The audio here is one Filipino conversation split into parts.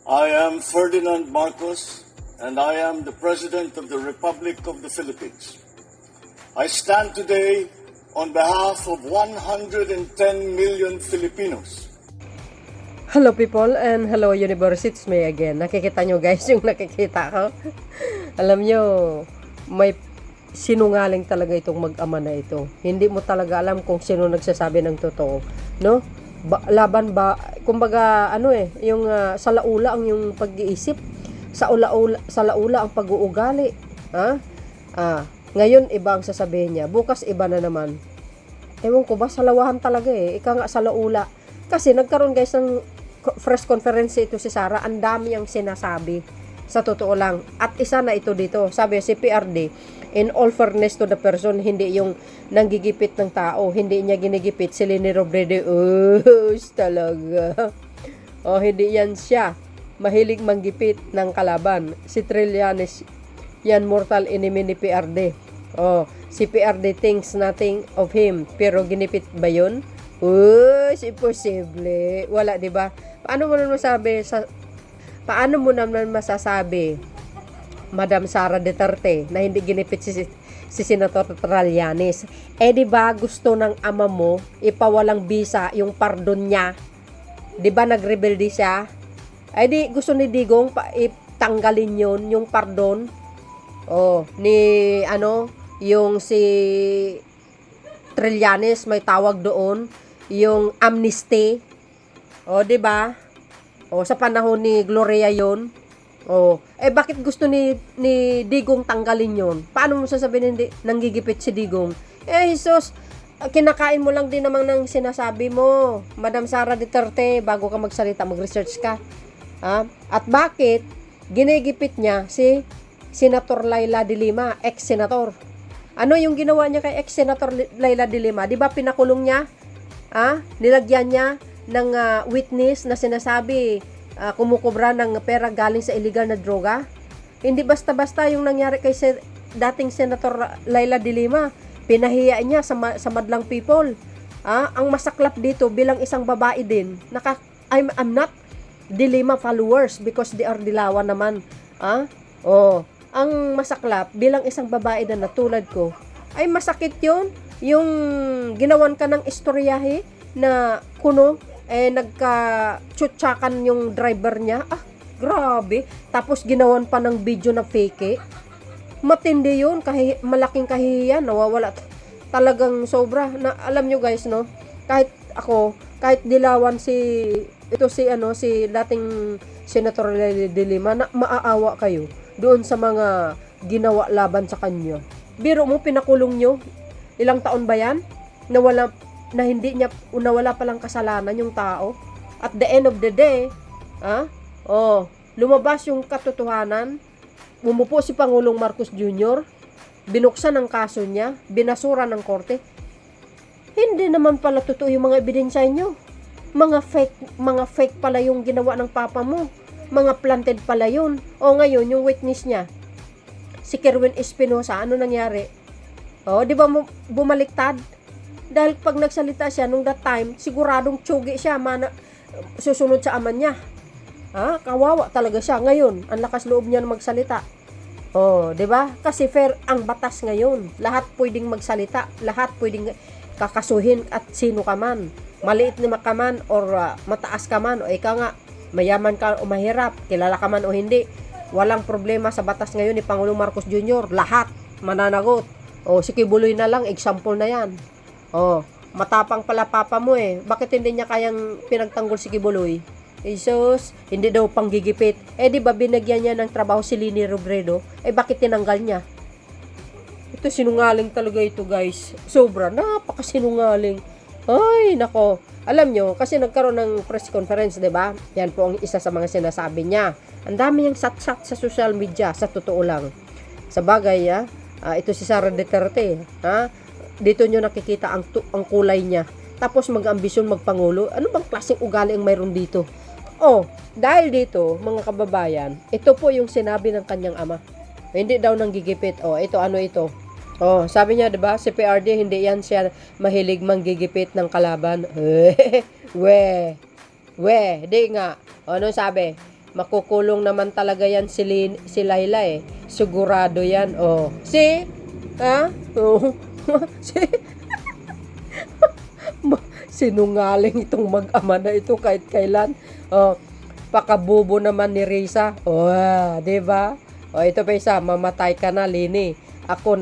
I am Ferdinand Marcos, and I am the President of the Republic of the Philippines. I stand today on behalf of 110 million Filipinos. Hello people and hello universe, it's me again. Nakikita nyo guys yung nakikita ko. Alam nyo, may sinungaling talaga itong mag-ama na ito. Hindi mo talaga alam kung sino nagsasabi ng totoo, no? Laban ba, kumbaga yung salaula ang yung pag-iisip, salaula ang pag-uugali, ha? Ngayon iba ang sasabihin niya, bukas iba na naman. Ewan ko ba, salawahan talaga ika nga salaula. Kasi nagkaroon guys ng press conference ito si Sara, ang dami ang sinasabi. Sa totoo lang. At isa na ito dito. Sabi si PRD, in all fairness to the person, hindi yung nanggigipit ng tao. Hindi niya ginigipit si Leni Robredo. Talaga. Hindi yan siya. Mahilig manggipit ng kalaban. Si Trillanes, yan mortal enemy ni PRD. Si PRD thinks nothing of him. Pero ginipit ba yun? Imposible. Wala, di ba? Paano mo naman masasabi, Madam Sara Duterte, na hindi ginipit si Senator Trillanes? Di ba gusto ng ama mo ipawalang bisa yung pardon niya? Di ba nagrebelde siya? Di gusto ni Digong itanggalin yun, yung pardon. Yung si Trillanes may tawag doon, yung amnesty. Di ba? Sa panahon ni Gloria yon. Bakit gusto ni Digong tanggalin yon? Paano mo sasabihin hindi nanggigipit si Digong? Jesus, kinakain mo lang din naman ng sinasabi mo, Madam Sara Duterte, bago ka magsalita, mag-research ka. At bakit ginigipit niya si Senator Laila de Lima, ex-senator? Ano yung ginawa niya kay ex-senator Laila de Lima? Di ba pinakulong niya? Nilagyan niya ng witness na sinasabi kumukubra ng pera galing sa illegal na droga. Hindi basta-basta yung nangyari kay dating Senator Laila de Lima. Pinahiya niya sa madlang people. Ang masaklap dito bilang isang babae din, I'm not de Lima followers because they are Dilawan naman. Ang masaklap bilang isang babae na natulad ko, ay masakit yun. Yung ginawan ka ng istoryahe na nagka-tsutsakan yung driver niya. Grabe. Tapos ginawan pa ng video na fake. Matindi yun. Malaking kahihiyan. Nawawala. Talagang sobra. Alam nyo guys, no? Kahit ako, kahit Dilawan si dating Senator de Lima, na maaawa kayo doon sa mga ginawa laban sa kanya. Biro mo, pinakulong nyo. Ilang taon ba yan? Nawala palang kasalanan yung tao. At the end of the day, lumabas yung katotohanan. Bumupo si Pangulong Marcos Jr., binuksan ang kaso niya, binasura ng korte. Hindi naman pala totoo yung mga ebidensya nyo. Mga fake pala yung ginawa ng papa mo. Mga planted pala yun. Ngayon, yung witness niya, si Kerwin Espinosa, ano nangyari? Di ba bumaliktad? Dahil pag nagsalita siya nung that time, siguradong tsugi siya, susunod sa ama niya. Kawawa talaga siya. Ngayon, ang lakas loob niya na magsalita. Di ba? Kasi fair ang batas ngayon. Lahat pwedeng magsalita, lahat pwedeng kakasuhin at sino ka man. Maliit na ka man or mataas ka man, o ikaw nga, mayaman ka o mahirap, kilala ka man o hindi. Walang problema sa batas ngayon ni Pangulong Marcos Jr. Lahat mananagot. Si Kibuloy na lang, example na yan. Matapang pala papa mo Bakit hindi niya kayang pinagtanggol si Kibuloy? Jesus, hindi daw panggigipit. Di ba binagyan niya ng trabaho si Leni Robredo? Bakit tinanggal niya? Ito sinungaling talaga ito guys. Sobra, napakasinungaling. Ay, nako. Alam nyo, kasi nagkaroon ng press conference, di ba? Yan po ang isa sa mga sinasabi niya. Ang dami niyang sat-sat sa social media, sa totoo lang. Sa bagay, ito si Sara Duterte, dito nyo nakikita ang kulay niya. Tapos mag-ambisyon magpangulo. Ano bang klaseng ugali ang mayroon dito? Dahil dito, mga kababayan, ito po yung sinabi ng kanyang ama. Hindi daw nanggigipit. Ito. Sabi niya, 'di ba, si PRD hindi yan siya mahilig manggigipit ng kalaban. Di nga. Ano sabi? Makukulong naman talaga yan si Laila eh. Sigurado yan. Oh. Si? Ha? Oh. Si? Sinungaling itong mag-ama na ito kahit kailan. Oh. Pakabubo naman ni Risa. Oh, di ba? Oh, ito pa isa, mamatay ka na, Lini. Ako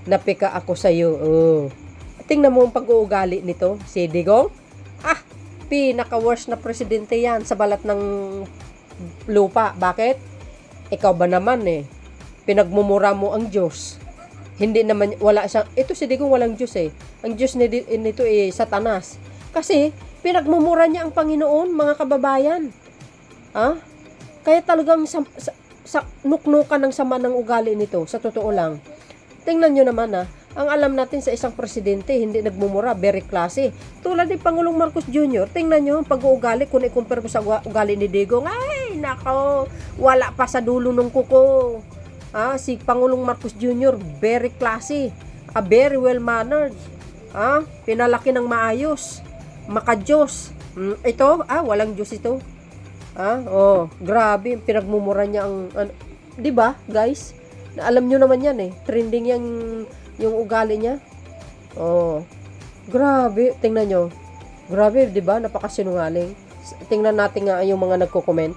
napika ako sa iyo. Oh. Tingnan mo ang pag-uugali nito, si Digong. Pinaka-worst na presidente yan sa balat ng lupa. Bakit? Ikaw ba naman pinagmumura mo ang Diyos. Hindi naman, wala siyang, ito si Digong walang Diyos Ang Diyos nito Satanas. Kasi, pinagmumura niya ang Panginoon, mga kababayan. Kaya talagang sa nuknukan ng sama ng ugali nito, sa totoo lang. Tingnan nyo naman ang alam natin sa isang presidente, hindi nagmumura, very classy. Tulad ni Pangulong Marcos Jr., tingnan nyo ang pag-uugali, kung i-compare mo sa ugali ni Digong, ay, nako, wala pa sa dulo ng kuko. Si Pangulong Marcos Jr., very classy, very well-mannered, pinalaki ng maayos, maka-Diyos. Ito, walang Diyos ito. Grabe, pinagmumura niya ang, di ba, guys? Alam nyo naman yan trending yung ugali niya. Grabe, tingnan nyo. Grabe, di ba? Napakasinungaling. Tingnan natin nga yung mga nagko-comment.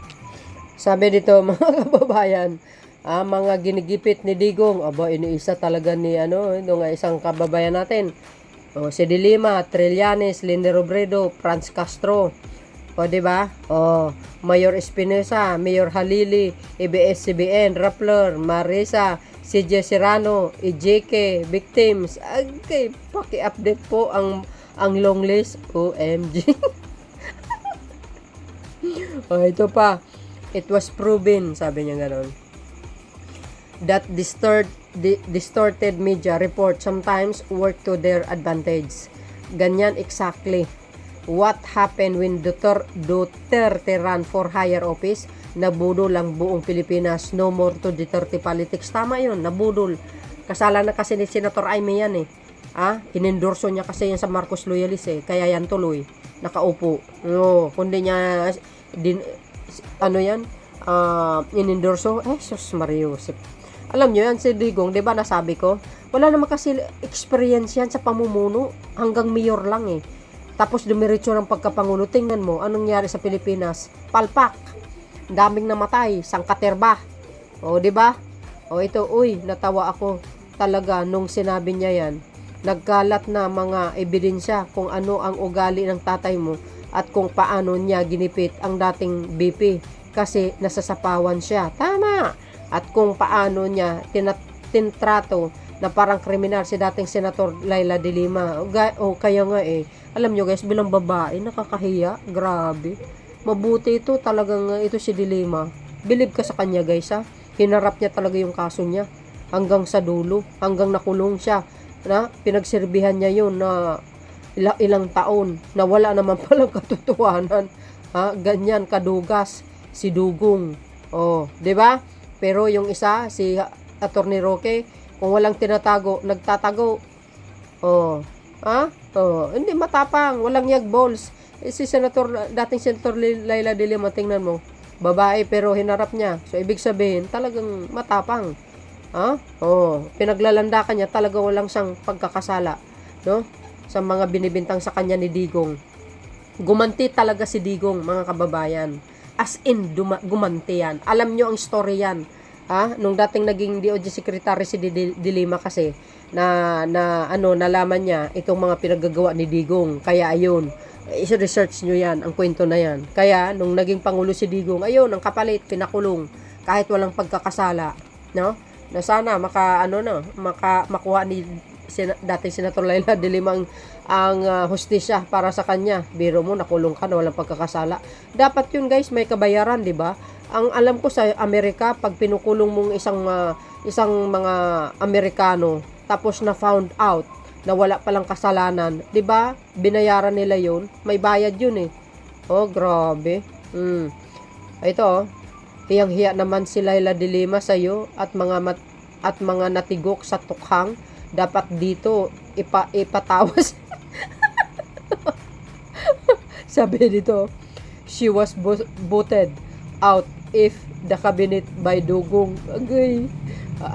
Sabi dito, mga kababayan, mga ginigipit ni Digong, iniisa talaga ni isang kababayan natin. Si De Lima, Trillanes, Linde Robredo, Franz Castro. Di ba? Mayor Espinosa, Mayor Halili, ABS-CBN, Rappler, Marisa, CJ Serrano, EJK, victims. Okay, paki-update po ang long list. OMG. Ito pa. It was proven, sabi niya gano'n, that distorted media report sometimes work to their advantage. Ganyan exactly what happened when Duterte ran for higher office. Nabudol ang buong Pilipinas. No more to Duterte politics. Tama yun, nabudol. Kasalanan na kasi ni Senator Aimee yan inendorso niya kasi yan sa Marcos Loyalist kaya yan tuloy nakaupo. Kundi niya inendorso, sus Mariusip. Alam nyo yan, si Digong, di ba nasabi ko, wala naman kasi experience yan sa pamumuno, hanggang mayor lang tapos dumiretso ng pagkapangulo. Tingnan mo anong nangyari sa Pilipinas, palpak, daming namatay, sangkaterba. Di ba? Ito, natawa ako talaga nung sinabi niya yan. Nagkalat na mga ebidensya kung ano ang ugali ng tatay mo at kung paano niya ginipit ang dating BP kasi nasasapawan siya. Tama! At kung paano niya tintrato na parang kriminal si dating Senator Laila de Lima. Kaya nga alam nyo guys, bilang babae, nakakahiya. Grabe. Mabuti ito, talagang ito si de Lima. Believe ka sa kanya guys Hinarap niya talaga yung kaso niya. Hanggang sa dulo. Hanggang nakulong siya. Pinagserbihan niya yun na ilang taon. Na wala naman palang katotohanan. Ganyan kadugas si Dugong. Di ba? Pero yung isa, si Attorney Roque, kung walang tinatago, nagtatago. Hindi matapang, walang yag balls. Si dating Senator Laila de Lima, tingnan mo, babae pero hinarap niya. So ibig sabihin, talagang matapang. Pinaglalandakan niya, talaga walang siyang pagkakasala, no? Sa mga binibintang sa kanya ni Digong. Gumanti talaga si Digong, mga kababayan. As in, gumanti yan. Alam nyo ang story yan. Nung dating naging DOJ Secretary si De Lima kasi, nalaman niya itong mga pinagagawa ni Digong. Kaya ayun, i-research nyo yan, ang kwento na yan. Kaya, nung naging Pangulo si Digong, ayun, ang kapalit, pinakulong. Kahit walang pagkakasala. No? Na sana, makuha ni dating Senator Laila de Lima ang hustisya para sa kanya. Biro mo, nakulong ka na walang pagkakasala. Dapat yun guys, may kabayaran, di ba? Ang alam ko sa Amerika, pag pinukulong mong isang mga Amerikano, tapos na found out na wala palang kasalanan, di ba? Binayaran nila yun. May bayad yun grabe. Ito hiyang-hiya naman si Laila de Lima sa iyo at mga natigok sa tukhang. Dapat dito ipatawas. Sabi dito, she was voted out if the cabinet by Dugong. Agay.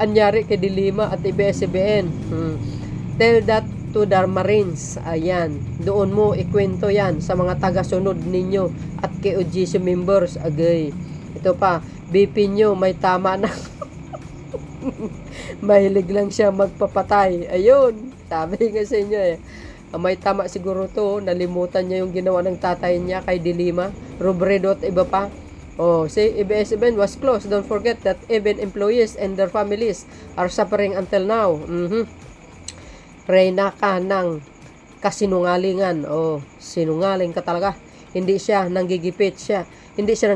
Anyari kay Dilima at ABS-CBN. Tell that to the Marines. Ayan. Doon mo ikwento yan sa mga taga-sunod ninyo at kay OGC members. Agay. Ito pa. BP nyo may tama na. Mahilig lang siya magpapatay. Ayun. Sabi nga sa inyo eh. May tama siguro to. Nalimutan niya yung ginawa ng tatay niya kay Dilima. Robredo at iba pa. Oh, say ABS-CBN was closed. Don't forget that even employees and their families are suffering until now. Reyna ka ng kasinungalingan. Oh, sinungaling ka talaga. Hindi siya nanggigipit siya. Hindi siya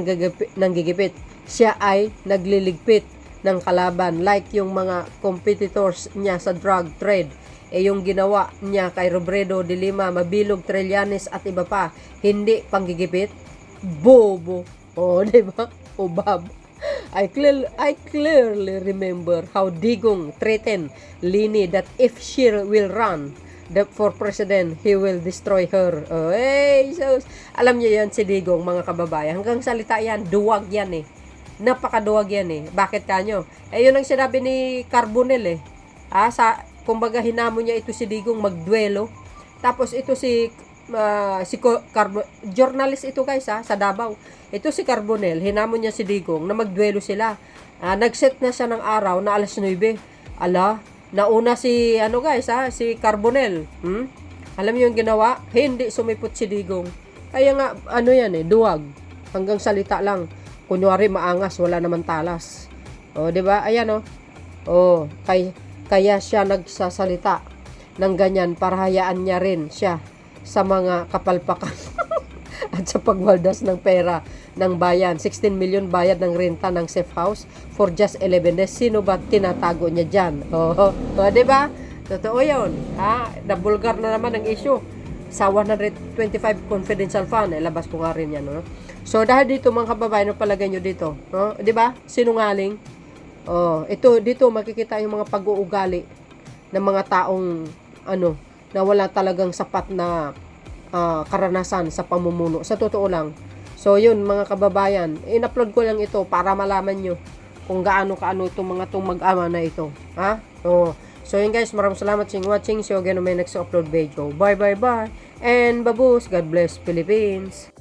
nanggigipit. Siya ay nagliligpit ng kalaban like yung mga competitors niya sa drug trade. Yung ginawa niya kay Robredo, Dilima, Mabilog, Trillanes at iba pa. Hindi panggigipit. Bobo. Oh, di ba? O Bob. I clearly remember how Digong threatened Lini that if she will run for president, he will destroy her. Oh, hey, so, alam niyo yan si Digong, mga kababayan. Hanggang salita yan, duwag yan eh. Napakaduwag yan eh. Bakit kanyo? Yun ang sinabi ni Carbonell eh. Kumbaga hinamo niya ito si Digong magduelo. Tapos ito journalist ito guys sa Davao. Ito si Carbonell, hinamon niya si Digong na magduelo sila. Nag-set na siya ng araw na alas 9. Nauna si si Carbonell. Alam niyo yung ginawa? Hindi sumipot si Digong. Kaya nga duwag. Hanggang salita lang. Kunyari maangas, wala naman talas. Oh, 'di ba? Ayan oh. Oh, kaya siya nagsasalita ng ganyan para hayaan niya rin siya sa mga kapalpakan at sa pagwaldas ng pera ng bayan. 16 million bayad ng renta ng safe house for just 11 days. Sino ba tinatago niya dyan? Di ba? Totoo yun. Nabulgar na naman ang issue sa 125 confidential fund. Labas ko nga rin yan. No? So, dahil dito mga kababayan, palagay nyo dito. No? Di ba? Sinungaling. Dito makikita yung mga pag-uugali ng mga taong na wala talagang sapat na karanasan sa pamumuno. Sa totoo lang. So, yun mga kababayan. In-upload ko lang ito para malaman nyo kung gaano-kaano itong mga mag-ama na ito. So, yun guys. Maraming salamat sa watching. See you again on my next upload video. Bye. And babus. God bless Philippines.